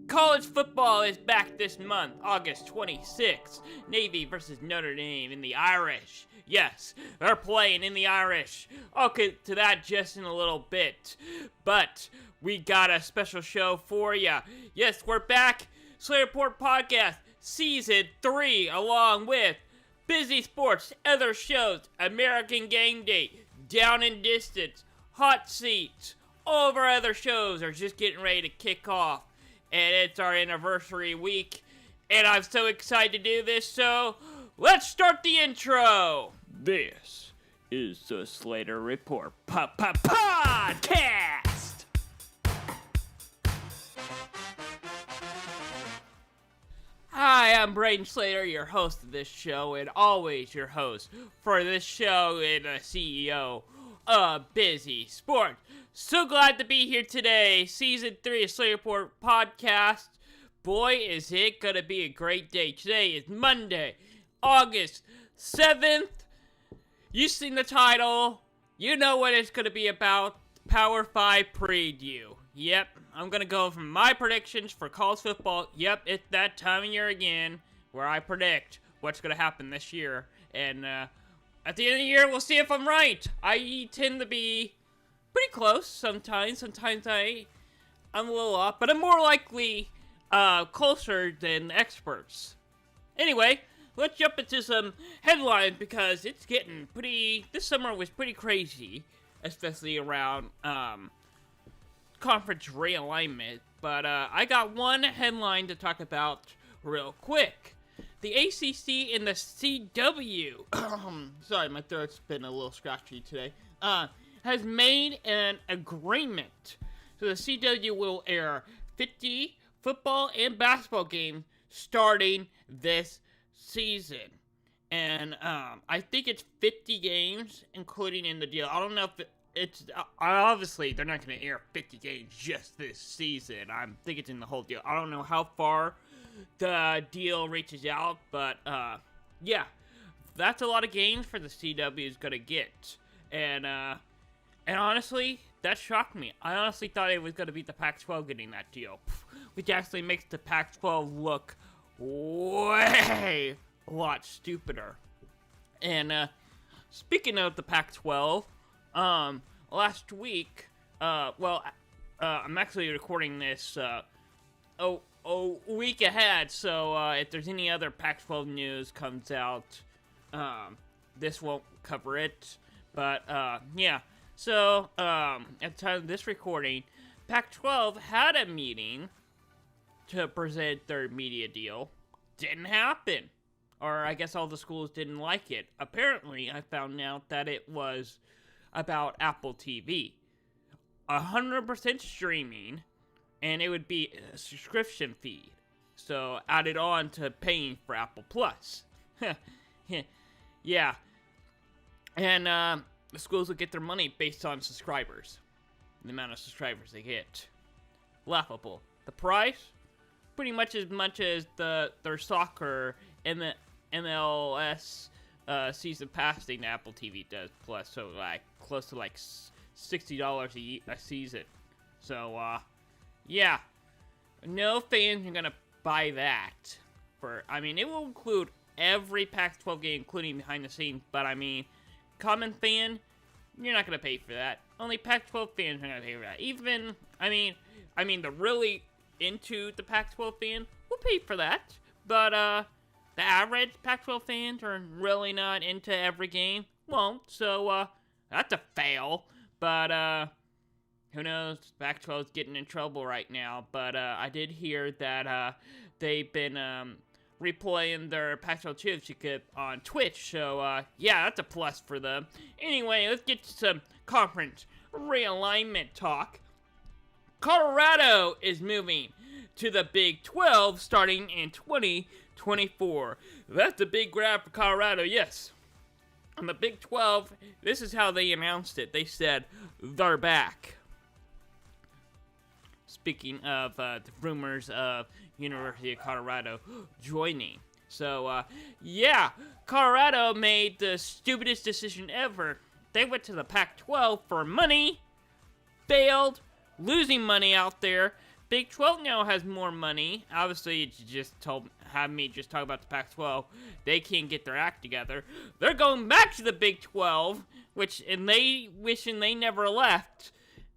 College football is back this month, August 26th. Navy versus Notre Dame in the Irish. Yes, they're playing in the Irish. I'll get to that just in a little bit. But we got a special show for ya. Yes, we're back. Slater Podcast Season 3, along with Busy Sports, other shows, American Game Day, Down and Distance, Hot Seats. All of our other shows are just getting ready to kick off. And it's our anniversary week. And I'm so excited to do this, so let's start the intro. This is the Slater Report Podcast. Hi, I'm Braden Slater, your host of this show, and always your host for this show and a CEO of Busy Sports. So glad to be here today. Season 3 of Slater Report Podcast. Boy, is it gonna be a great day. Today is Monday, August 7th. You've seen the title. You know what it's gonna be about. Power 5 preview. Yep, I'm gonna go from my predictions for college football. Yep, it's that time of year again where I predict what's gonna happen this year. And at the end of the year, we'll see if I'm right. I tend to be pretty close sometimes. Sometimes I'm a little off, but I'm more likely closer than experts. Anyway, let's jump into some headlines because it's getting pretty. This summer was pretty crazy, especially around conference realignment. But I got one headline to talk about real quick. The ACC and the CW. Sorry, my throat's been a little scratchy today. Has made an agreement. So the CW will air 50 football and basketball games starting this season. And I think it's 50 games, including in the deal. I don't know if it's... obviously, they're not going to air 50 games just this season. I think it's in the whole deal. I don't know how far the deal reaches out, but yeah. That's a lot of games for the CW is going to get. And honestly, that shocked me. I honestly thought it was going to be the Pac-12 getting that deal, which actually makes the Pac-12 look way a lot stupider. And speaking of the Pac-12, last week, I'm actually recording this a week ahead, so if there's any other Pac-12 news comes out, this won't cover it. But yeah. So, at the time of this recording, Pac-12 had a meeting to present their media deal. Didn't happen. Or I guess all the schools didn't like it. Apparently, I found out that it was about Apple TV. 100% streaming, and it would be a subscription feed. So, added on to paying for Apple Plus. Yeah. And, the schools will get their money based on subscribers. The amount of subscribers they get. Laughable. The price? Pretty much as their soccer and the MLS season pass thing that Apple TV does. Plus, so like close to like $60 a season. So, yeah. No fans are gonna buy that. It will include every Pac-12 game, including behind the scenes. But common fan, you're not gonna pay for that. Only Pac-12 fans are gonna pay for that. Even, the really into the Pac-12 fan will pay for that. But the average Pac-12 fans are really not into every game. Won't. So that's a fail. But who knows? Pac-12's getting in trouble right now. But I did hear that they've been replaying their Pac-12 championship on Twitch, so yeah, that's a plus for them. Anyway, let's get to some conference realignment talk. Colorado is moving to the Big 12 starting in 2024. That's a big grab for Colorado, yes. On the Big 12, this is how they announced it. They said, they're back. Speaking of the rumors of University of Colorado joining. So, yeah, Colorado made the stupidest decision ever. They went to the Pac-12 for money, failed, losing money out there, Big 12 now has more money. Obviously, it's just have me just talk about the Pac-12. They can't get their act together. They're going back to the Big 12, and they wishing they never left.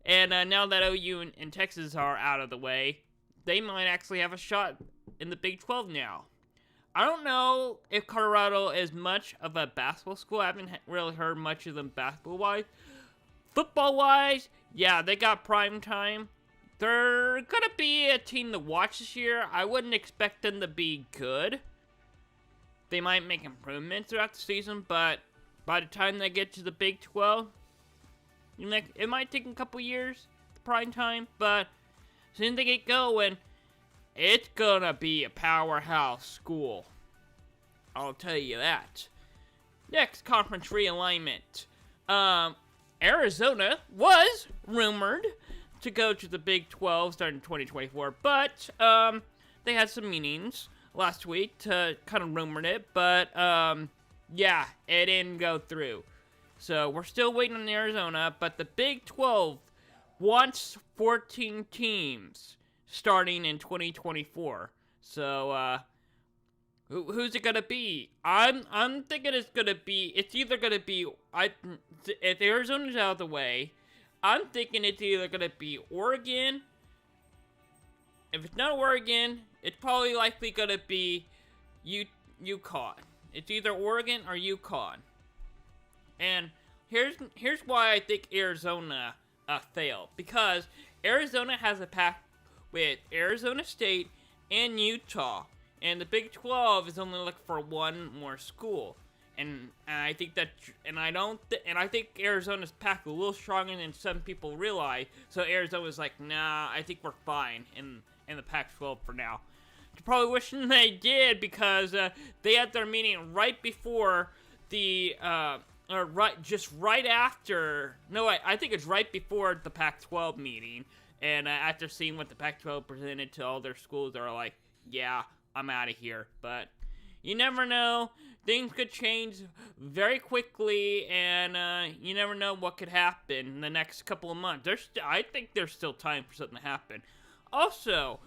And now that OU and Texas are out of the way, they might actually have a shot in the Big 12 now. I don't know if Colorado is much of a basketball school. I haven't really heard much of them basketball-wise. Football-wise, yeah, they got prime time. They're going to be a team to watch this year. I wouldn't expect them to be good. They might make improvements throughout the season, but by the time they get to the Big 12, it might take a couple years, prime time, but as soon as they get going, it's going to be a powerhouse school. I'll tell you that. Next, conference realignment. Arizona was rumored to go to the Big 12 starting 2024, but they had some meetings last week to kind of rumored it, but yeah, it didn't go through. So we're still waiting on Arizona, but the Big 12 wants 14 teams starting in 2024. So who's it gonna be? I'm thinking it's either gonna be if Arizona's out of the way. I'm thinking it's either going to be Oregon. If it's not Oregon, it's probably likely going to be UConn. It's either Oregon or UConn. And here's why I think Arizona failed. Because Arizona has a pact with Arizona State and Utah. And the Big 12 is only looking for one more school. And I think that, and I think Arizona's packed a little stronger than some people realize. So Arizona's like, nah, I think we're fine in the Pac-12 for now. You're probably wishing they did because they had their meeting right before the, right after. No, I think it's right before the Pac-12 meeting. And after seeing what the Pac-12 presented to all their schools, they're like, yeah, I'm out of here. But you never know. Things could change very quickly, and you never know what could happen in the next couple of months. I think there's still time for something to happen. Also,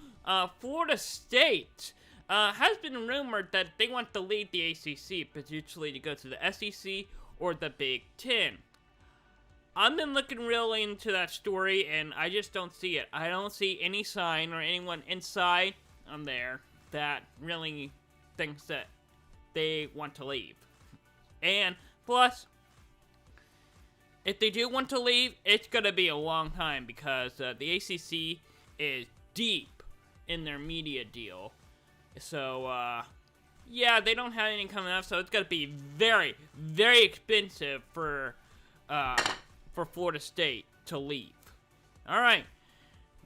Florida State has been rumored that they want to lead the ACC, potentially to go to the SEC or the Big Ten. I've been looking really into that story, and I just don't see it. I don't see any sign or anyone inside on there that really thinks that they want to leave. And plus, if they do want to leave, it's going to be a long time because the ACC is deep in their media deal. So, yeah, they don't have anything coming up, so it's going to be very, very expensive for Florida State to leave. Alright,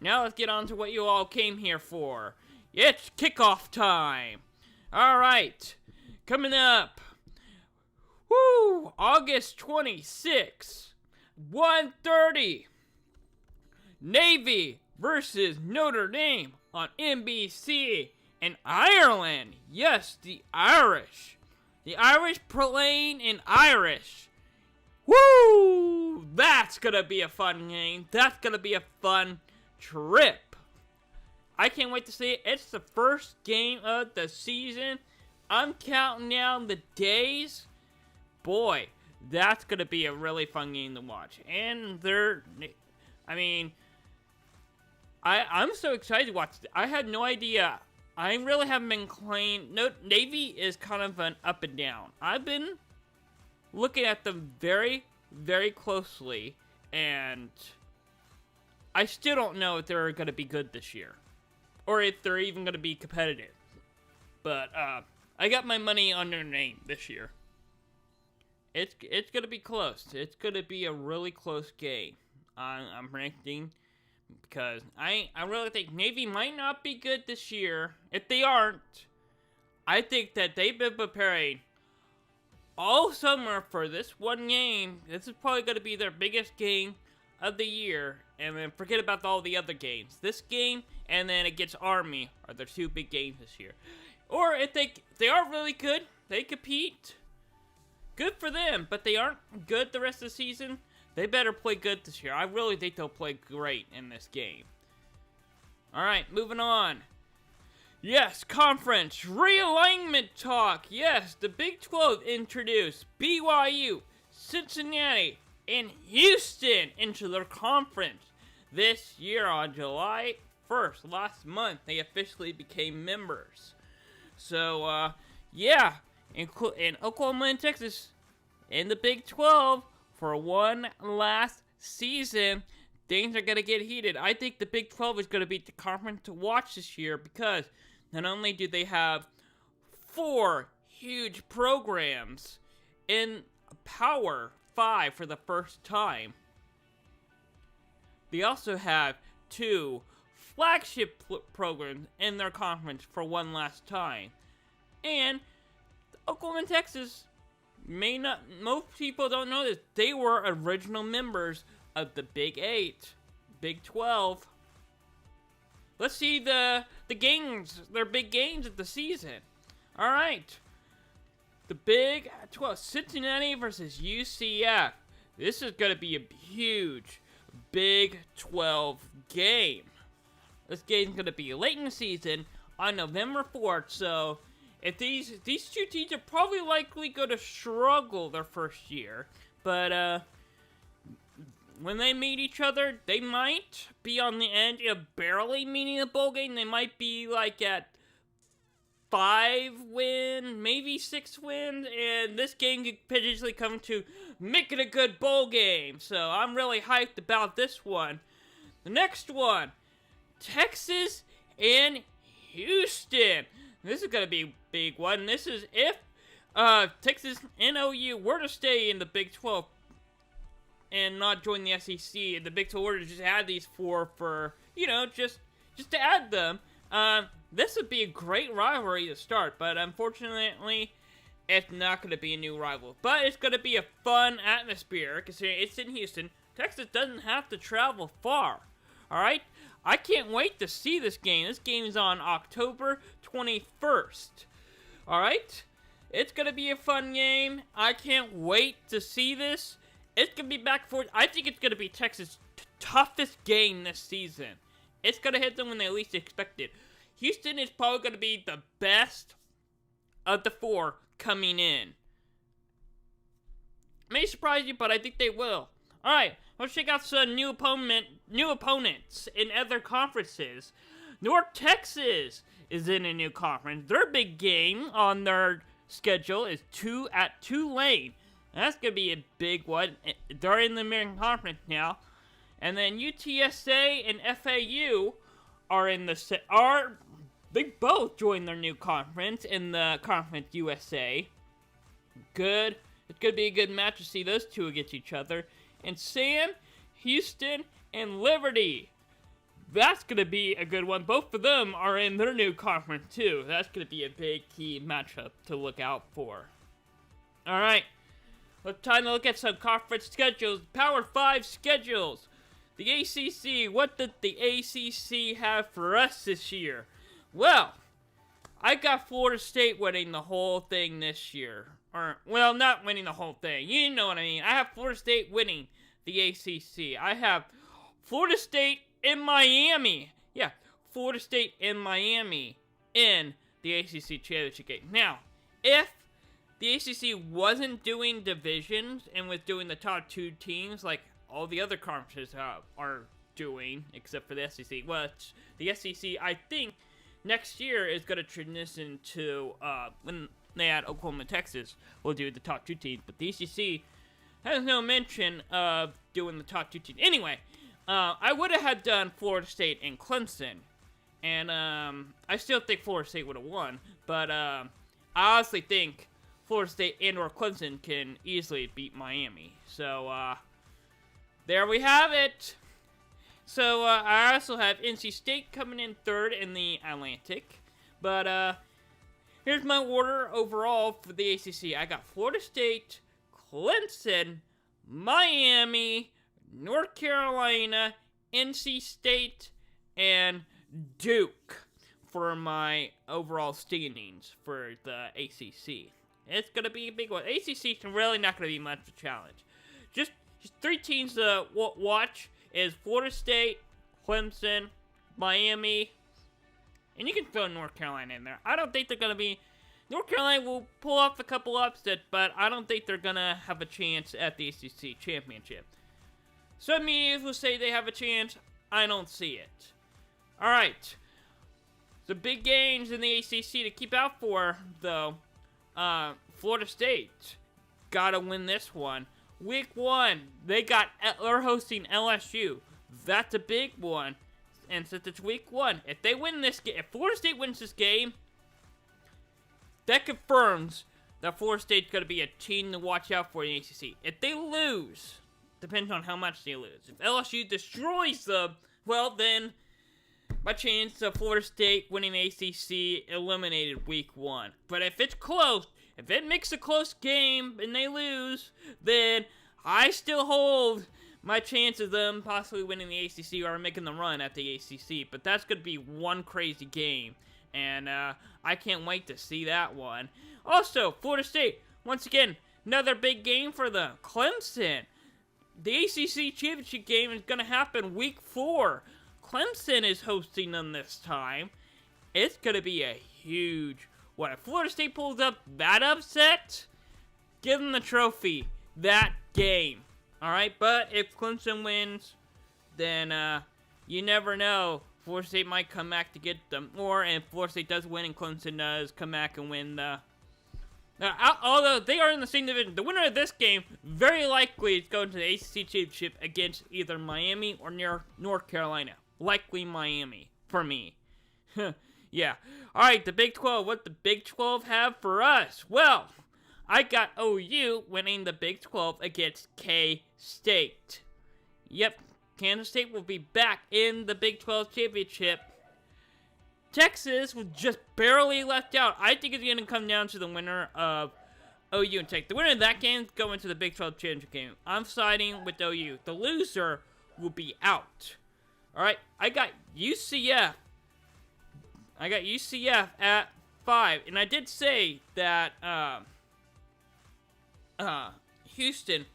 now let's get on to what you all came here for. It's kickoff time! Alright, coming up, August 26th, 1:30, Navy versus Notre Dame on NBC in Ireland. Yes, the Irish. The Irish playing in Irish. Woo! That's gonna be a fun game. That's gonna be a fun trip. I can't wait to see it. It's the first game of the season. I'm counting down the days. Boy, that's going to be a really fun game to watch. And I'm so excited to watch it. I had no idea. I really haven't been playing. No, Navy is kind of an up and down. I've been looking at them very, very closely. And I still don't know if they're going to be good this year. Or if they're even going to be competitive. But, I got my money on Notre Dame this year. It's going to be close. It's going to be a really close game. I'm predicting. Because I really think Navy might not be good this year. If they aren't, I think that they've been preparing all summer for this one game. This is probably going to be their biggest game of the year. And then forget about all the other games. This game and then against Army are their two big games this year. Or if they are really good, they compete. Good for them, but they aren't good the rest of the season. They better play good this year. I really think they'll play great in this game. Alright, moving on. Yes, conference realignment talk. Yes, the Big 12 introduced BYU, Cincinnati, and Houston into their conference this year on July 1st. Last month, they officially became members. So, yeah, in Oklahoma and Texas in the Big 12 for one last season. Things are going to get heated. I think the Big 12 is going to be the conference to watch this year because not only do they have 4 huge programs in Power 5 for the first time, they also have 2 flagship programs in their conference for one last time. And Oklahoma and Texas most people don't know this, they were original members of the Big 8, Big 12. Let's see the games, their big games of the season. All right, the Big 12, Cincinnati versus UCF. This is going to be a huge Big 12 game. This game's going to be late in the season on November 4th, so if these two teams are probably likely going to struggle their first year, but when they meet each other, they might be on the edge of barely meeting a bowl game. They might be like at 5 wins, maybe 6 wins, and this game could potentially come to make it a good bowl game. So I'm really hyped about this one. The next one, Texas and Houston. This is going to be a big one. This is if Texas and OU were to stay in the Big 12 and not join the SEC, and the Big 12 were to just add these 4 for, just to add them. This would be a great rivalry to start, but unfortunately, it's not going to be a new rival. But it's going to be a fun atmosphere, considering it's in Houston. Texas doesn't have to travel far, alright? I can't wait to see this game. This game is on October 21st, alright? It's going to be a fun game. I can't wait to see this. It's going to be back and forth. I think it's going to be Texas' toughest game this season. It's going to hit them when they least expect it. Houston is probably going to be the best of the 4 coming in. May surprise you, but I think they will. Alright, let's check out some new opponents in other conferences. North Texas is in a new conference. Their big game on their schedule is at Tulane. That's going to be a big one. They're in the American Conference now. And then UTSA and FAU are in the they both joined their new conference in the Conference USA. Good. It's going to be a good match to see those two against each other. And Sam, Houston, and Liberty. That's going to be a good one. Both of them are in their new conference too. That's going to be a big key matchup to look out for. Alright. It's time to look at some conference schedules. Power 5 schedules. The ACC. What did the ACC have for us this year? Well, I got Florida State winning the whole thing this year. Or, well, not winning the whole thing. You know what I mean. I have Florida State winning the ACC. I have Florida State in Miami. Yeah, Florida State in Miami in the ACC championship game. Now, if the ACC wasn't doing divisions and was doing the top 2 teams like all the other conferences are doing, except for the SEC, which the SEC, I think, next year is going to transition to, when they add Oklahoma and Texas, will do the top 2 teams. But the ACC has no mention of doing the top 2 teams. Anyway, I would have had done Florida State and Clemson. And I still think Florida State would have won. But I honestly think Florida State and or Clemson can easily beat Miami. So, there we have it. So, I also have NC State coming in 3rd in the Atlantic. But, here's my order overall for the ACC. I got Florida State, Clemson, Miami, North Carolina, NC State, and Duke for my overall standings for the ACC. It's going to be a big one. ACC is really not going to be much of a challenge. Just 3 teams to watch is Florida State, Clemson, Miami, and you can throw North Carolina in there. I don't think they're going to be... North Carolina will pull off a couple upsets, but I don't think they're going to have a chance at the ACC championship. Some media will say they have a chance. I don't see it. Alright. The big games in the ACC to keep out for, though. Florida State. Gotta win this one. Week 1, they're hosting LSU. That's a big one. And since it's week 1, if they win this game, if Florida State wins this game, that confirms that Florida State's going to be a team to watch out for in the ACC. If they lose, depends on how much they lose. If LSU destroys them, well then, my chance of Florida State winning the ACC eliminated week 1. But if it's close, if it makes a close game and they lose, then I still hold my chance of them possibly winning the ACC or making the run at the ACC. But that's going to be one crazy game. And I can't wait to see that one. Also, Florida State, once again, another big game for them. Clemson. The ACC championship game is going to happen week 4. Clemson is hosting them this time. It's going to be a huge... What, if Florida State pulls up that upset, give them the trophy that game. Alright, but if Clemson wins, then you never know. Florida State might come back to get them. Or if Florida State does win and Clemson does come back and win the... although they are in the same division, the winner of this game very likely is going to the ACC championship against either Miami or North Carolina. Likely Miami, for me. Yeah. Alright, the Big 12. What the Big 12 have for us? Well, I got OU winning the Big 12 against K-State. Yep, Kansas State will be back in the Big 12 championship. Texas was just barely left out. I think it's going to come down to the winner of OU and Tech. The winner of that game is going to the Big 12 championship game. I'm siding with OU. The loser will be out. Alright, I got UCF. At 5. And I did say that Houston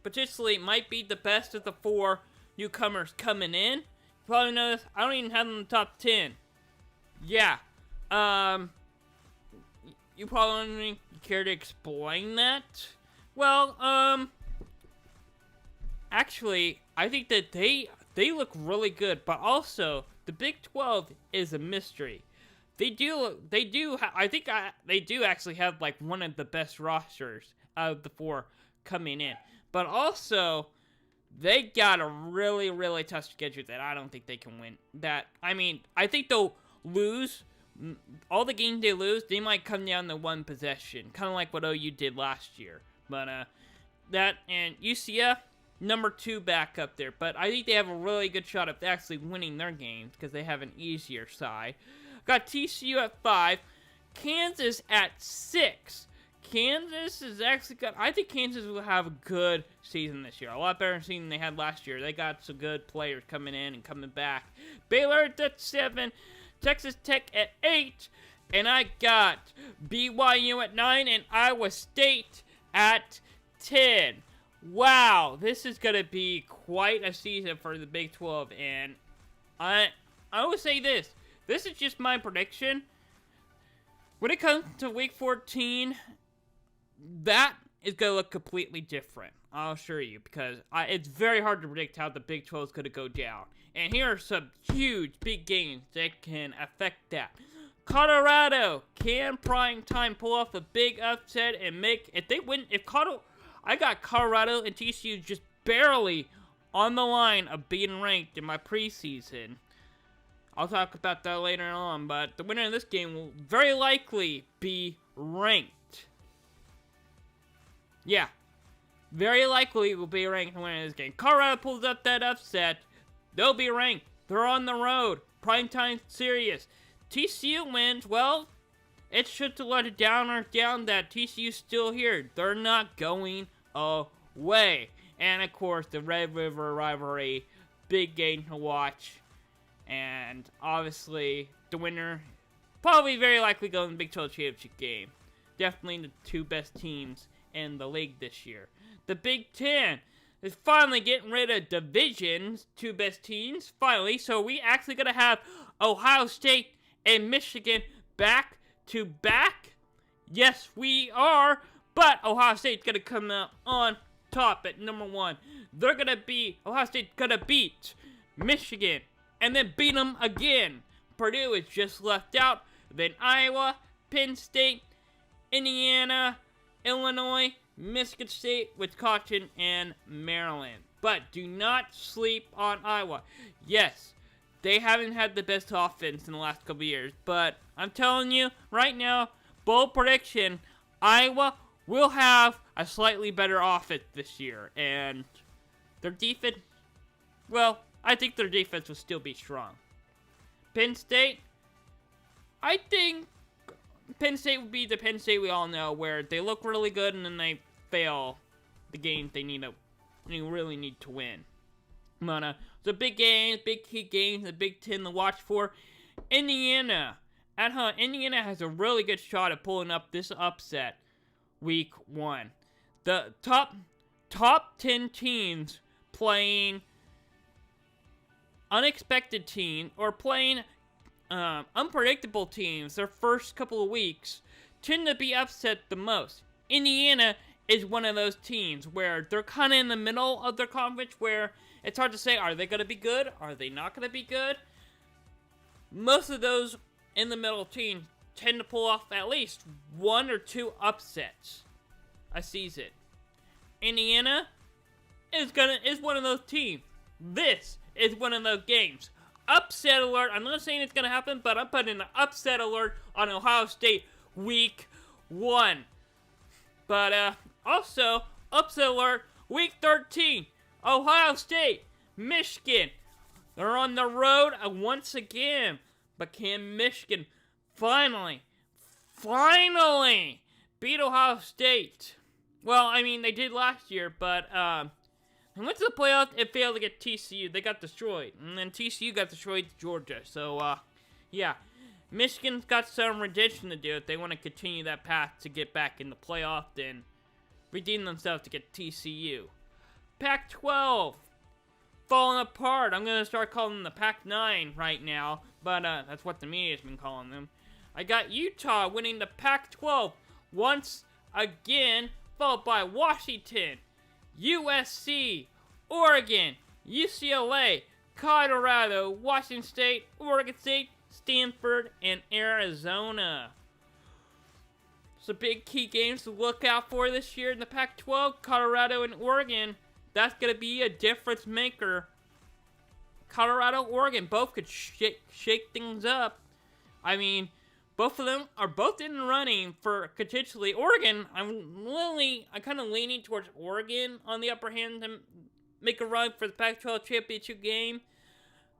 potentially might be the best of the 4 newcomers coming in. You probably notice I don't even have them in the top 10. Yeah. You probably wondering, you care to explain that? Well, actually, I think that they look really good, but also the Big 12 is a mystery. They do actually have like one of the best rosters out of the 4 coming in. But also, they got a really, really tough schedule that I don't think they can win. I think they'll lose. All the games they lose, they might come down to one possession. Kind of like what OU did last year. But, that and UCF, number 2 back up there. But I think they have a really good shot of actually winning their games because they have an easier side. Got TCU at 5. Kansas at 6. Kansas is actually good. I think Kansas will have a good season this year. A lot better season than they had last year. They got some good players coming in and coming back. Baylor at 7. Texas Tech at 8. And I got BYU at 9 and Iowa State at 10. Wow, this is going to be quite a season for the Big 12. And I will say this. This is just my prediction. When it comes to Week 14, that is going to look completely different. I'll assure you. Because it's very hard to predict how the Big 12 is going to go down. And here are some huge, big games that can affect that. Colorado, can prime time pull off a big upset and make... If they win... I got Colorado and TCU just barely on the line of being ranked in my preseason. I'll talk about that later on, but the winner of this game will very likely be ranked. Yeah. Very likely will be ranked the winner of this game. Colorado pulls up that upset. They'll be ranked. They're on the road. Primetime serious. TCU wins. Well, it should let it down that TCU's still here. They're not going away. And, of course, the Red River rivalry. Big game to watch. And, obviously, the winner probably very likely go in the Big 12 championship game. Definitely the 2 best teams in the league this year. The Big 10. is finally getting rid of divisions, 2 best teams, finally. So we actually gonna have Ohio State and Michigan back to back. Yes, we are. But Ohio State's gonna come out on top at number 1. Ohio State's gonna beat Michigan and then beat them again. Purdue is just left out. Then Iowa, Penn State, Indiana, Illinois, Michigan State, Wisconsin, and Maryland. But do not sleep on Iowa. Yes, they haven't had the best offense in the last couple years, but I'm telling you right now, bold prediction, Iowa will have a slightly better offense this year, and their defense, well, I think their defense will still be strong. Penn State, I think Penn State would be the Penn State we all know, where they look really good and then they fail the games they really need to win. But the big games, big key games, the Big Ten to watch for. Indiana at home. Indiana has a really good shot at pulling up this upset week 1. The top 10 teams playing unexpected teams or playing unpredictable teams their first couple of weeks tend to be upset the most. Indiana is one of those teams where they're kind of in the middle of their conference, where it's hard to say, are they going to be good? Are they not going to be good? Most of those in the middle teams tend to pull off at least 1 or 2 upsets a season. Indiana is one of those teams. This is one of those games. Upset alert. I'm not saying it's going to happen, but I'm putting an upset alert on Ohio State week 1. But also, upset alert week 13. Ohio State, Michigan. They're on the road once again. But can Michigan finally beat Ohio State? Well, I mean, they did last year, but they went to the playoffs and failed to get TCU. They got destroyed. And then TCU got destroyed to Georgia. So, yeah. Michigan's got some redemption to do if they want to continue that path to get back in the playoff and redeem themselves to get TCU. Pac-12 falling apart. I'm going to start calling them the Pac-9 right now, but that's what the media's been calling them. I got Utah winning the Pac-12 once again, followed by Washington, USC, Oregon, UCLA, Colorado, Washington State, Oregon State, Stanford, and Arizona. So big key games to look out for this year in the Pac-12, Colorado and Oregon. That's going to be a difference maker. Colorado, Oregon, both could shake things up. I mean, both of them are both in the running for potentially Oregon. I'm kind of leaning towards Oregon on the upper hand to make a run for the Pac-12 championship game.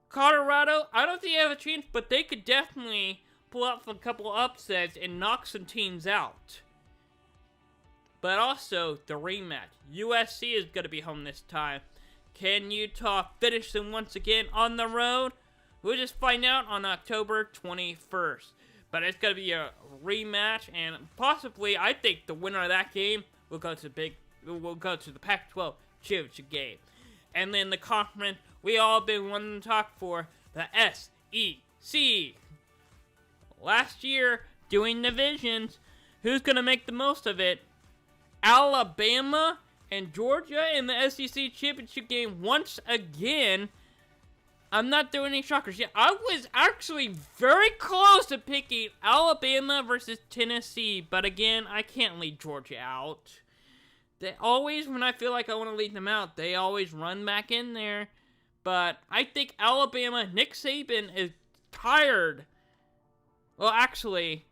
Colorado, I don't think they have a chance, but they could definitely pull out a couple upsets and knock some teams out. But also, the rematch. USC is going to be home this time. Can Utah finish them once again on the road? We'll just find out on October 21st. But it's going to be a rematch, and possibly, I think the winner of that game will go to the Pac-12 championship game. And then the conference we all been wanting to talk for, the SEC. Last year, doing divisions, who's going to make the most of it? Alabama and Georgia in the SEC championship game once again. I'm not doing any shockers yet. I was actually very close to picking Alabama versus Tennessee, but again, I can't lead Georgia out. They always, when I feel like I want to lead them out, they always run back in there. But I think Alabama, Nick Saban is tired. Well, actually,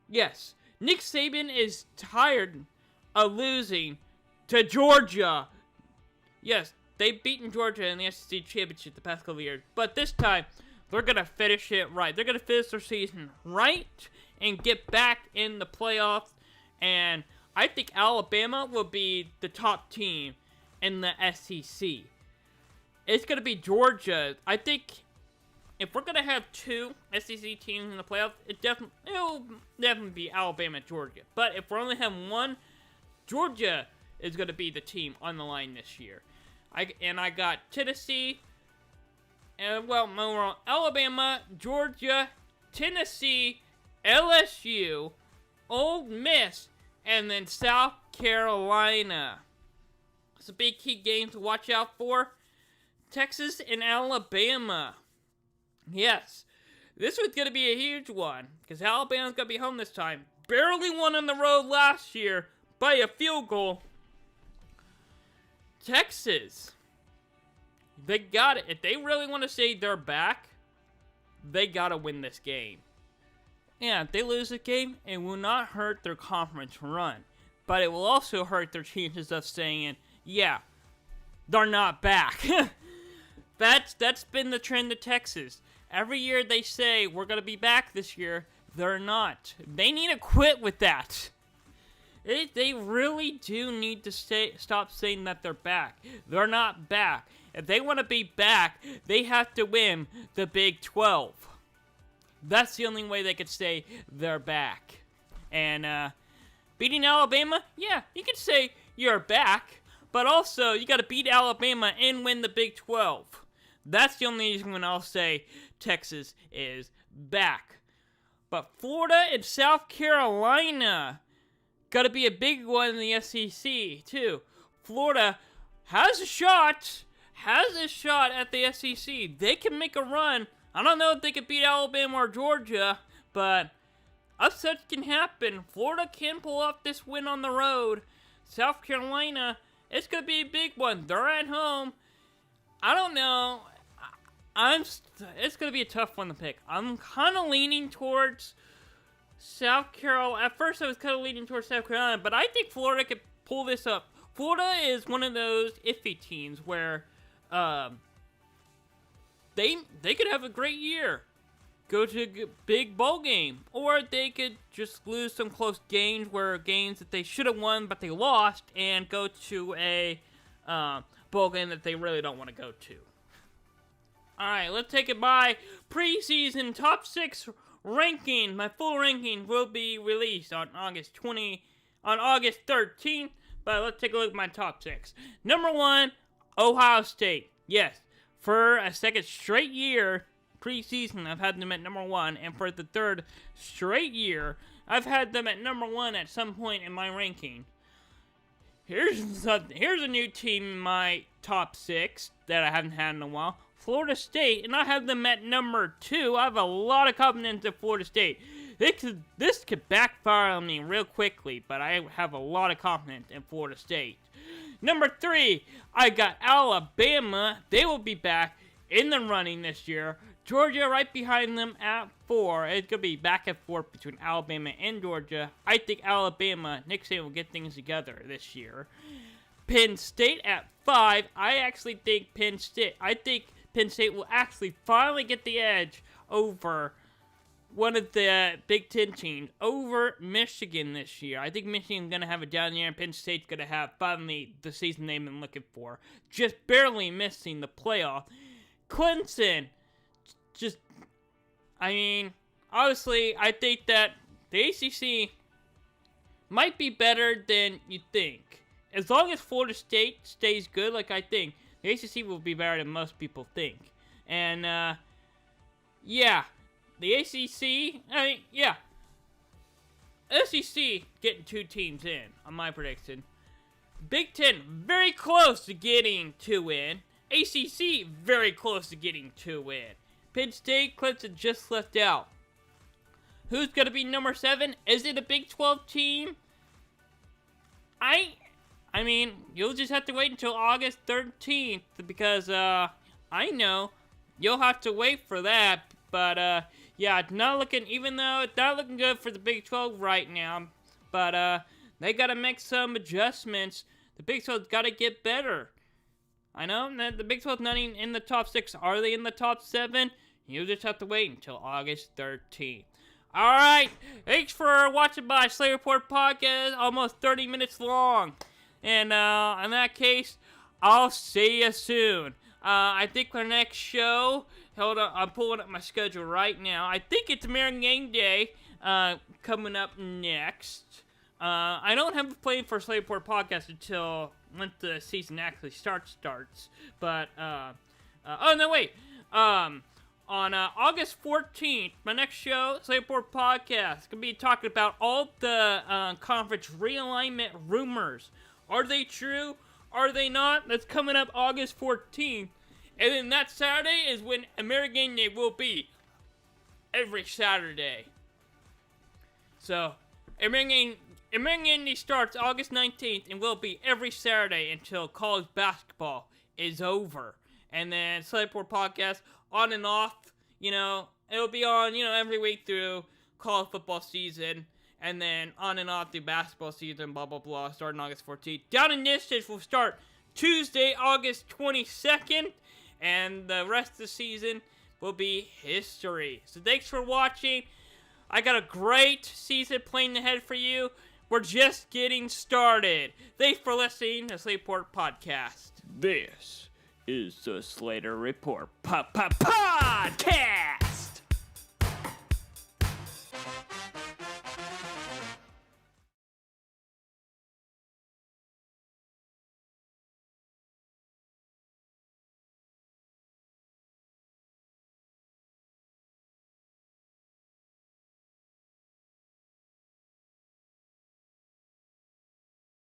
yes. Nick Saban is tired of losing to Georgia. Yes, they've beaten Georgia in the SEC championship the past couple of years. But this time, they're going to finish it right. They're going to finish their season right and get back in the playoffs. And I think Alabama will be the top team in the SEC. It's going to be Georgia. I think if we're going to have 2 SEC teams in the playoffs, it'll definitely be Alabama and Georgia. But if we're only having one, Georgia is going to be the team on the line this year. I got Tennessee, and well, Alabama, Georgia, Tennessee, LSU, Ole Miss, and then South Carolina. Some big key games to watch out for. Texas and Alabama. Yes, this was going to be a huge one, because Alabama's going to be home this time. Barely won on the road last year by a field goal. Texas, they got it. If they really want to say they're back, they got to win this game. Yeah, if they lose the game, it will not hurt their conference run, but it will also hurt their chances of saying, yeah, they're not back. That's been the trend of Texas. Every year they say, we're going to be back this year. They're not. They need to quit with that. They really do need to stop saying that they're back. They're not back. If they want to be back, they have to win the Big 12. That's the only way they could say they're back. And beating Alabama, yeah, you could say you're back, but also you got to beat Alabama and win the Big 12. That's the only reason when I'll say Texas is back. But Florida and South Carolina got to be a big one in the SEC, too. Florida has a shot at the SEC. They can make a run. I don't know if they could beat Alabama or Georgia, but upsets can happen. Florida can pull off this win on the road. South Carolina, it's going to be a big one. They're at home. I don't know. It's going to be a tough one to pick. I'm kind of leaning towards South Carolina. At first, I was kind of leaning towards South Carolina, but I think Florida could pull this up. Florida is one of those iffy teams where they could have a great year, go to a big bowl game, or they could just lose some close games that they should have won but they lost, and go to a bowl game that they really don't want to go to. Alright, let's take it by preseason top 6 ranking. My full ranking will be released on August 13th, but let's take a look at my top 6. Number 1, Ohio State. Yes, for a second straight year, preseason, I've had them at number 1, and for the third straight year, I've had them at number 1 at some point in my ranking. Here's a new team in my top 6 that I haven't had in a while. Florida State, and I have them at number 2. I have a lot of confidence in Florida State. This could backfire on me real quickly, but I have a lot of confidence in Florida State. Number 3, I got Alabama. They will be back in the running this year. Georgia right behind them at 4. It's going to be back and forth between Alabama and Georgia. I think Alabama, Nick Saban will get things together this year. Penn State at 5. I think Penn State will actually finally get the edge over one of the Big Ten teams, over Michigan this year. I think Michigan's going to have a down year, and Penn State's going to have finally the season they've been looking for. Just barely missing the playoff. Clemson, obviously, I think that the ACC might be better than you think. As long as Florida State stays good, like I think, the ACC will be better than most people think. And, the ACC, SEC getting 2 teams in, on my prediction. Big Ten, very close to getting 2 in. ACC, very close to getting 2 in. Penn State, Clemson just left out. Who's going to be number 7? Is it a Big 12 team? You'll just have to wait until August 13th, because, I know you'll have to wait for that, but, it's not looking, even though it's not looking good for the Big 12 right now, but, they gotta make some adjustments. The Big 12's gotta get better. I know that the Big 12's not even in the top 6. Are they in the top 7? You'll just have to wait until August 13th. Alright, thanks for watching my Slater Report podcast, almost 30 minutes long. And, in that case, I'll see you soon. I think our next show, hold on, I'm pulling up my schedule right now. I think it's American Game Day, coming up next. I don't have a plan for Slater podcast until when the season actually starts. But, oh, no, wait. On August 14th, my next show, Slater podcast, gonna be talking about all the conference realignment rumors. Are they true? Are they not? That's coming up August 14th. And then that Saturday is when American Day will be. Every Saturday. So, American Day starts August 19th and will be every Saturday until college basketball is over. And then Slater podcast on and off, it'll be on, every week through college football season. And then on and off through basketball season, blah, blah, blah, starting August 14th. Down Initiatives will start Tuesday, August 22nd. And the rest of the season will be history. So thanks for watching. I got a great season planned ahead for you. We're just getting started. Thanks for listening to Slater Podcast. This is the Slater Report Podcast.